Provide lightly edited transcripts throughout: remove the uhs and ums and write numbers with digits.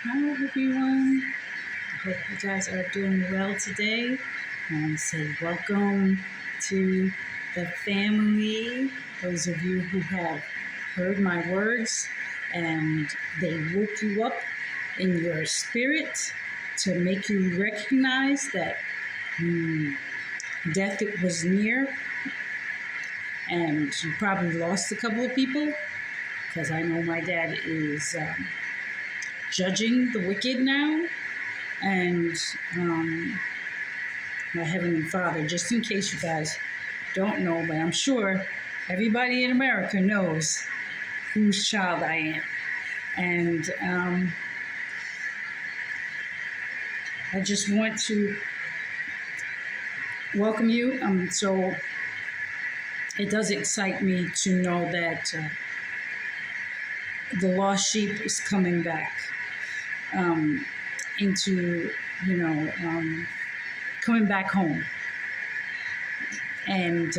Hi everyone. I hope you guys are doing well today. Say welcome to the family. Those of you who have heard my words and they woke you up in your spirit to make you recognize that death was near, and you probably lost a couple of people, because I know my dad is judging the wicked now, and my Heavenly Father, just in case you guys don't know, but I'm sure everybody in America knows whose child I am. And I just want to welcome you. So it does excite me to know that the lost sheep is coming back into, coming back home and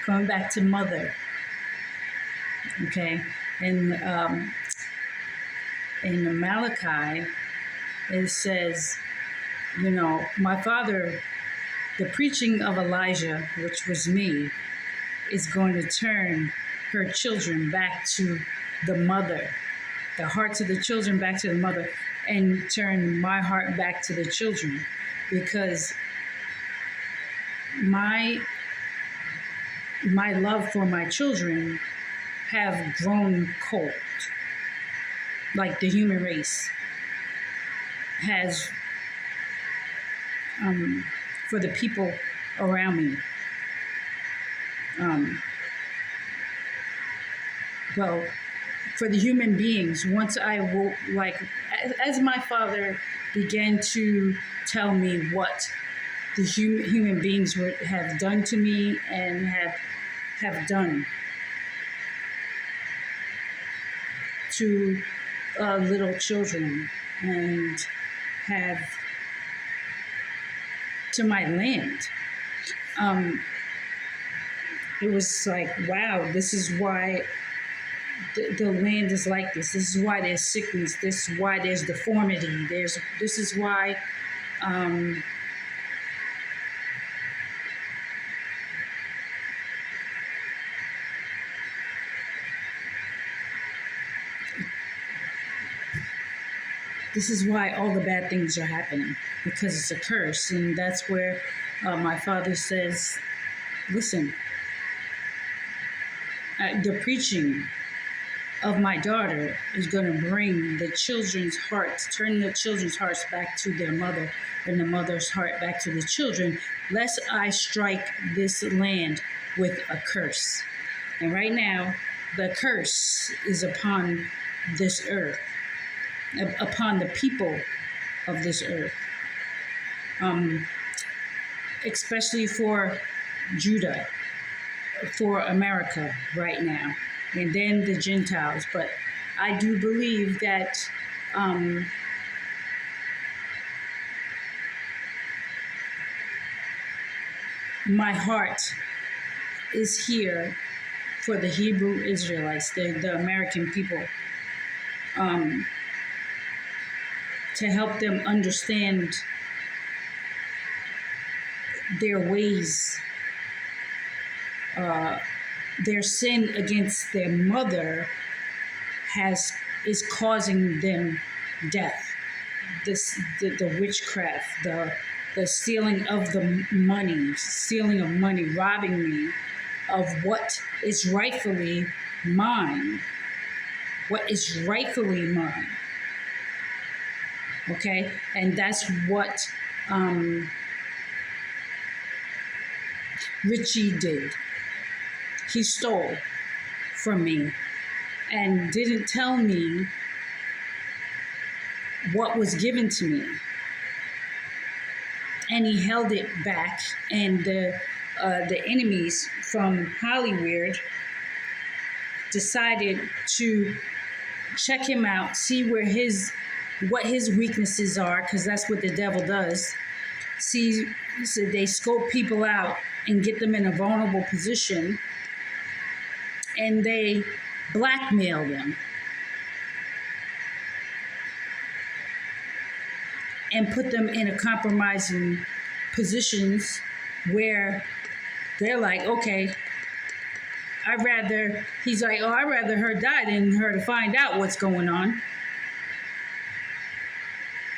coming back to mother. Okay, and in Malachi, it says, my father, the preaching of Elijah, which was me, is going to turn her children back to the mother, the hearts of the children back to the mother, and turn my heart back to the children, because my love for my children have grown cold, like the human race has for the people around me. Well, for the human beings, once I woke, as my father began to tell me what the human beings have done to me and have done to little children and have to my land. It was like, wow, this is why the land is like this. This is why there's sickness. This is why there's deformity. This is why this is why all the bad things are happening, because it's a curse. And that's where my father says, listen, the preaching of my daughter is going to bring the children's hearts, turn the children's hearts back to their mother, and the mother's heart back to the children, lest I strike this land with a curse. And right now, the curse is upon this earth, upon the people of this earth, especially for Judah, for America right now, and then the Gentiles. But I do believe that my heart is here for the Hebrew Israelites, the American people, to help them understand their ways, their sin against their mother is causing them death. The witchcraft, the stealing of the money, robbing me of what is rightfully mine. What is rightfully mine. Okay, and that's what Richie did. He stole from me and didn't tell me what was given to me. And he held it back, and the enemies from Hollywood decided to check him out, see what his weaknesses are, because that's what the devil does. See, so they scope people out and get them in a vulnerable position, and they blackmail them. and put them in a compromising positions where they're like, okay, he's like, oh, I'd rather her die than her to find out what's going on.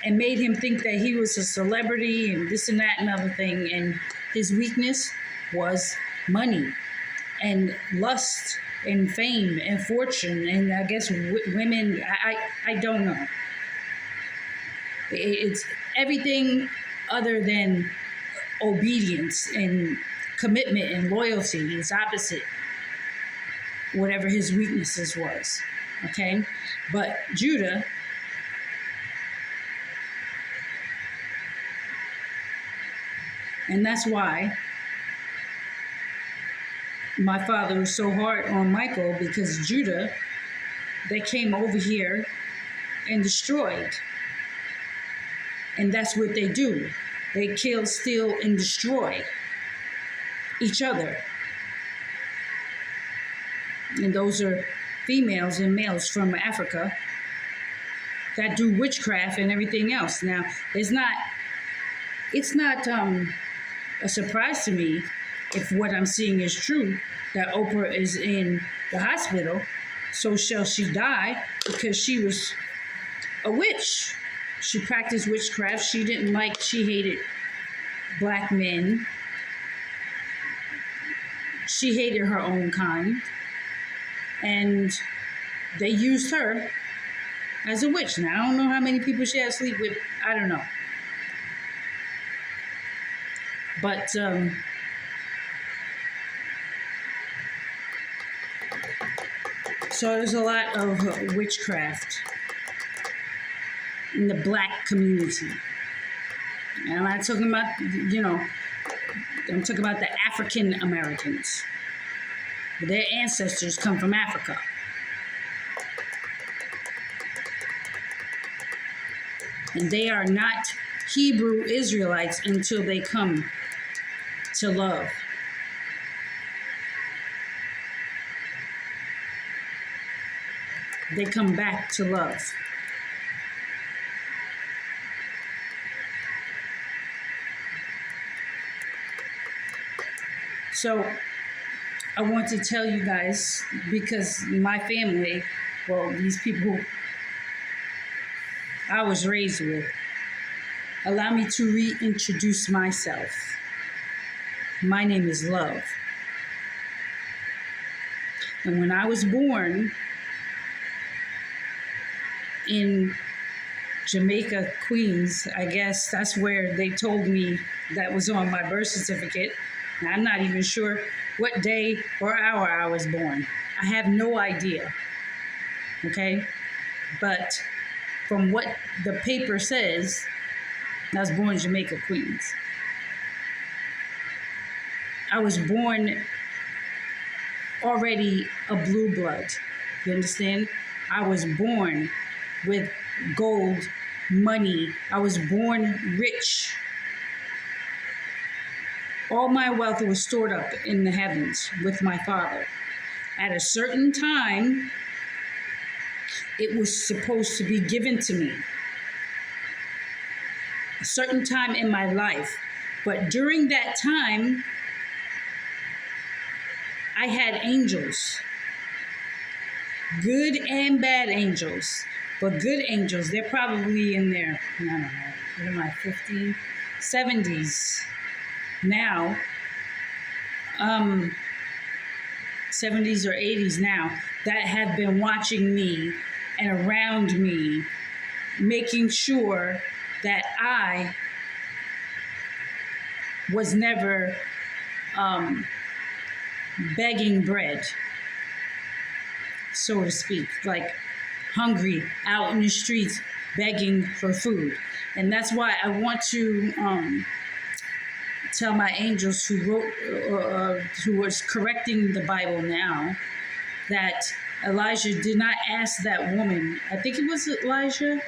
And made him think that he was a celebrity and this and that and other thing. And his weakness was money and lust and fame and fortune. And I guess women, I don't know. It's everything other than obedience and commitment and loyalty is opposite whatever his weaknesses was. Okay? But Judah, and that's why my father was so hard on Michael, because Judah, they came over here and destroyed. And that's what they do. They kill, steal, and destroy each other. And those are females and males from Africa that do witchcraft and everything else. Now, it's not a surprise to me if what I'm seeing is true, that Oprah is in the hospital. So shall she die, because she was a witch. She practiced witchcraft. She hated black men. She hated her own kind. And they used her as a witch. Now, I don't know how many people she had sleep with. I don't know. But so there's a lot of witchcraft in the black community. And I'm not talking about, I'm talking about the African Americans. Their ancestors come from Africa. And they are not Hebrew Israelites until they come to love. They come back to love. So I want to tell you guys, because my family, well, these people I was raised with, allow me to reintroduce myself. My name is Love. And when I was born in Jamaica, Queens, I guess that's where they told me that was on my birth certificate. I'm not even sure what day or hour I was born. I have no idea. Okay? But from what the paper says, I was born in Jamaica, Queens. I was born already a blue blood. You understand? I was born with gold, money. I was born rich. All my wealth was stored up in the heavens with my father. At a certain time, it was supposed to be given to me. A certain time in my life. But during that time, I had angels. Good and bad angels. But good angels, they're probably in their, I don't know, what am I, 50s, 70s now. 70s or 80s now, that have been watching me and around me, making sure that I was never begging bread, so to speak, like hungry out in the streets begging for food. And that's why I want to tell my angels who wrote, who was correcting the Bible now, that Elijah did not ask that woman, I think it was Elijah,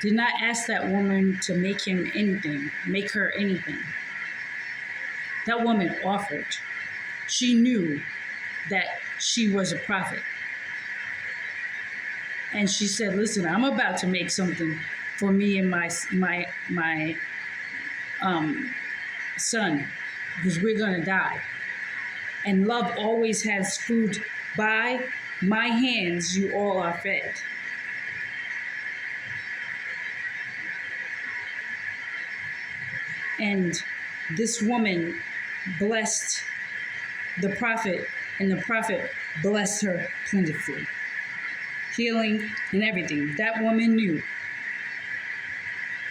did not ask that woman to make him anything, make her anything. That woman offered. She knew that she was a prophet. And she said, listen, I'm about to make something for me and my son, because we're gonna die. And love always has food. By my hands, you all are fed. And this woman blessed the prophet, and the prophet blessed her plentifully. Healing and everything. That woman knew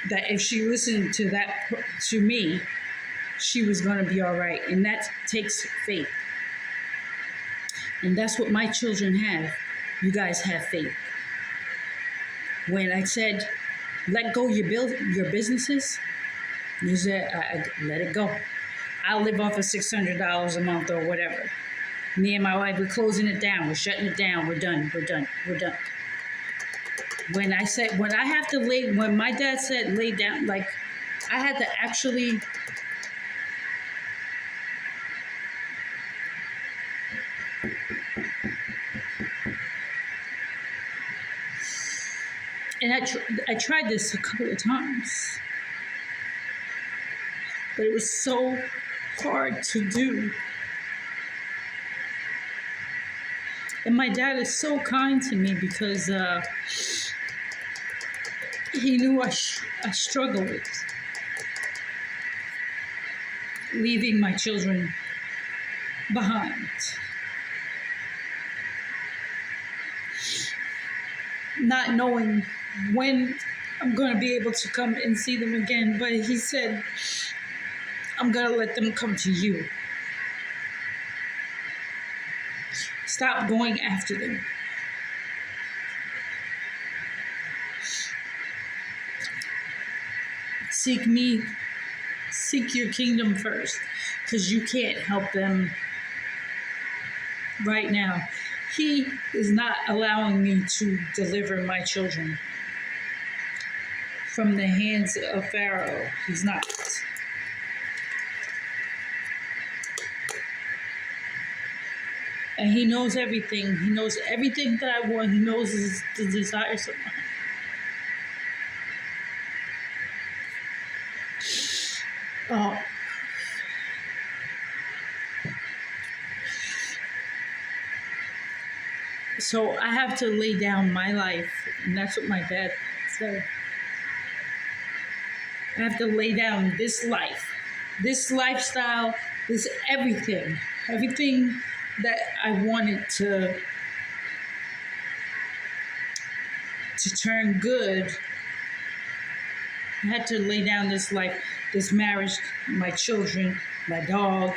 that if she listened to me, she was going to be all right. And that takes faith. And that's what my children have. You guys have faith. When I said, let go your businesses, you said, I let it go. I'll live off of $600 a month or whatever. Me and my wife, we're closing it down. We're shutting it down. We're done. When my dad said lay down, like, I had to actually and I tried this a couple of times, but it was so hard to do. And my dad is so kind to me because he knew I struggled with leaving my children behind. Not knowing when I'm going to be able to come and see them again, but he said, I'm going to let them come to you. Stop going after them. Seek me, seek your kingdom first, because you can't help them right now. He is not allowing me to deliver my children from the hands of Pharaoh. He's not. And he knows everything. He knows everything that I want. He knows the desires of my heart. So I have to lay down my life, and that's what my dad said. I have to lay down this life, this lifestyle, this everything that I wanted to turn good. I had to lay down this life, this marriage, my children, my dog,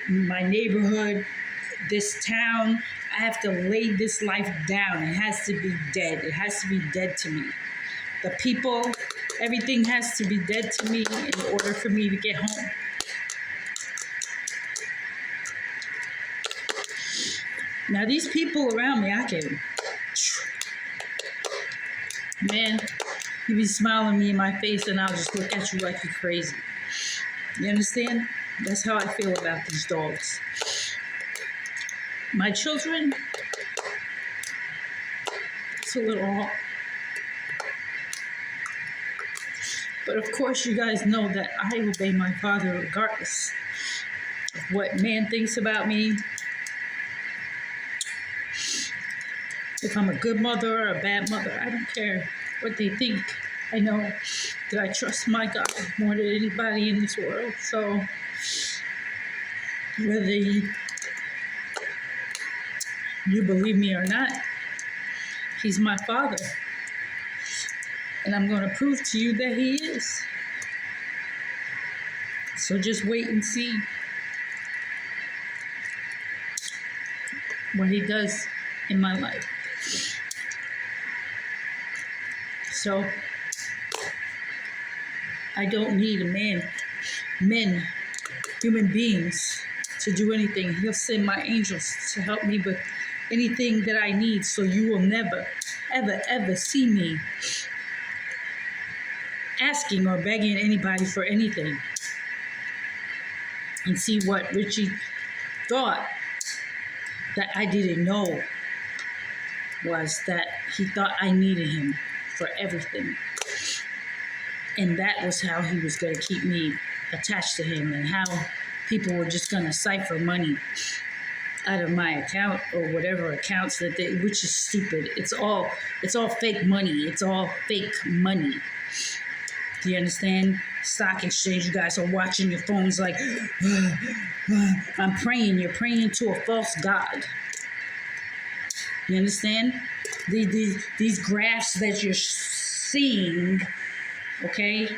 my neighborhood, this town. I have to lay this life down. It has to be dead. It has to be dead to me. The people, everything has to be dead to me in order for me to get home. Now these people around me, man, you be smiling me in my face and I'll just look at you like you're crazy. You understand? That's how I feel about these dogs. My children, it's a little hard. But of course, you guys know that I obey my father regardless of what man thinks about me. If I'm a good mother or a bad mother, I don't care what they think. I know that I trust my God more than anybody in this world. So whether you believe me or not, he's my father. And I'm going to prove to you that he is. So just wait and see what he does in my life. So I don't need men, human beings to do anything. He'll send my angels to help me with anything that I need, so you will never, ever, ever see me asking or begging anybody for anything. And see what Richie thought that I didn't know was that he thought I needed him for everything. And that was how he was going to keep me attached to him, and how people were just going to cipher money out of my account or whatever accounts that they, which is stupid. It's all fake money. It's all fake money. Do you understand? Stock exchange, you guys are watching your phones like, I'm praying. You're praying to a false god. You understand? These graphs that you're seeing, okay?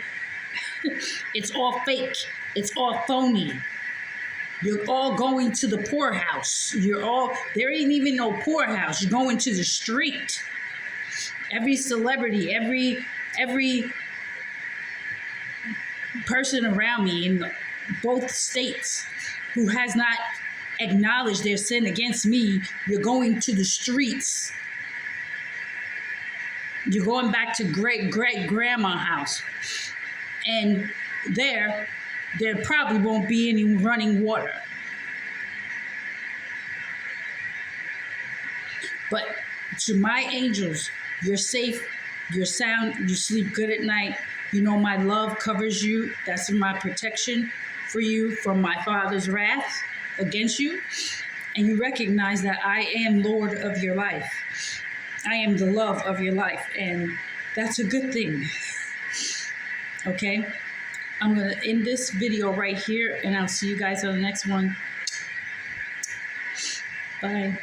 It's all fake. It's all phony. You're all going to the poorhouse. There ain't even no poorhouse. You're going to the street. Every celebrity, every person around me in both states who has not acknowledged their sin against me, you're going to the streets. You're going back to great grandma's house. And there probably won't be any running water. But to my angels, you're safe, you're sound, you sleep good at night. You know my love covers you. That's my protection for you from my Father's wrath against you. And you recognize that I am Lord of your life. I am the love of your life. And that's a good thing. Okay? I'm going to end this video right here, and I'll see you guys on the next one. Bye.